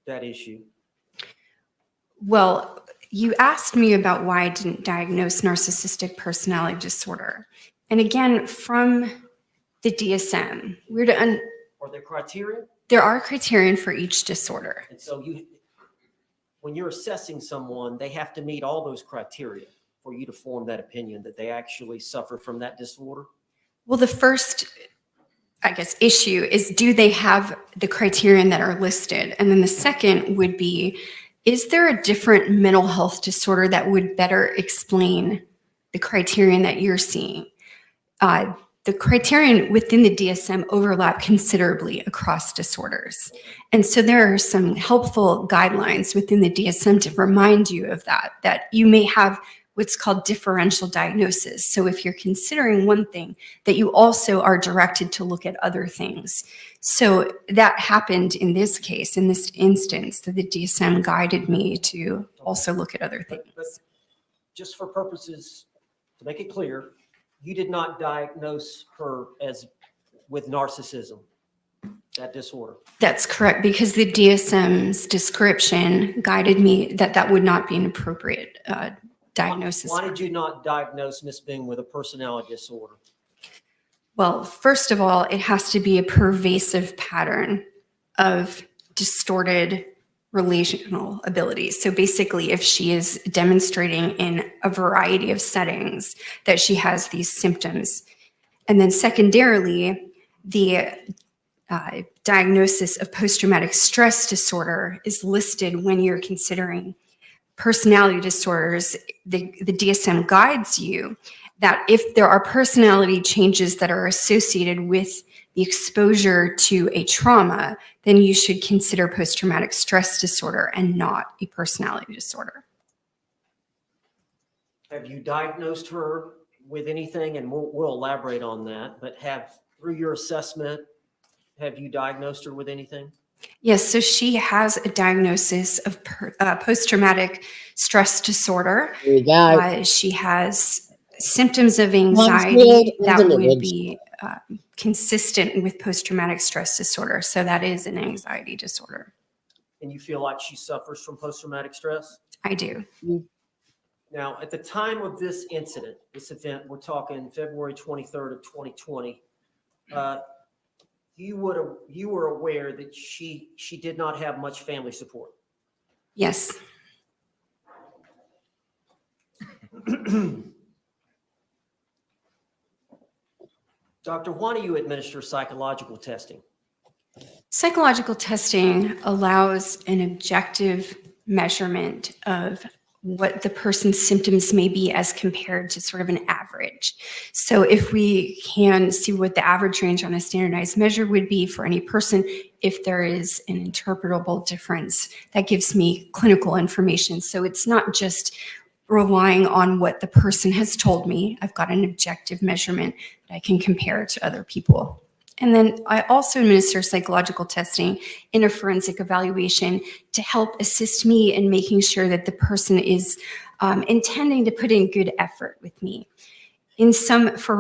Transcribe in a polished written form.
that issue? Well, you asked me about why I didn't diagnose narcissistic personality disorder. And again, from the DSM, Are there criteria? there are criterion for each disorder. And so when you're assessing someone, they have to meet all those criteria for you to form that opinion that they actually suffer from that disorder? Well, the first, I guess, issue is, do they have the criterion that are listed? And then the second would be, is there a different mental health disorder that would better explain the criterion that you're seeing? The criterion within the DSM overlap considerably across disorders. And so there are some helpful guidelines within the DSM to remind you of that you may have what's called differential diagnosis. So if you're considering one thing, that you also are directed to look at other things. So that happened in this case, in this instance, that the DSM guided me to also look at other things. But just for purposes, to make it clear, you did not diagnose her with narcissism, that disorder. That's correct, because the DSM's description guided me that would not be an appropriate diagnosis. Why did you not diagnose Ms. Bing with a personality disorder? Well, first of all, it has to be a pervasive pattern of distorted relational abilities. So basically, if she is demonstrating in a variety of settings that she has these symptoms. And then secondarily, the diagnosis of post-traumatic stress disorder is listed when you're considering personality disorders. The DSM guides you that if there are personality changes that are associated with the exposure to a trauma, then you should consider post-traumatic stress disorder and not a personality disorder. Have you diagnosed her with anything? And we'll elaborate on that, but through your assessment, have you diagnosed her with anything? Yes, so she has a diagnosis of post-traumatic stress disorder. She has symptoms of anxiety that would be consistent with post-traumatic stress disorder. So that is an anxiety disorder. And you feel like she suffers from post-traumatic stress? I do. Now, at the time of this incident, this event, we're talking February 23rd of 2020, you were aware that she did not have much family support? Yes. Doctor, why do you administer psychological testing? Psychological testing allows an objective measurement of what the person's symptoms may be as compared to sort of an average. So if we can see what the average range on a standardized measure would be for any person, if there is an interpretable difference, that gives me clinical information. So it's not just relying on what the person has told me. I've got an objective measurement that I can compare to other people. And then I also administer psychological testing in a forensic evaluation to help assist me in making sure that the person is intending to put in good effort with me. In some forensic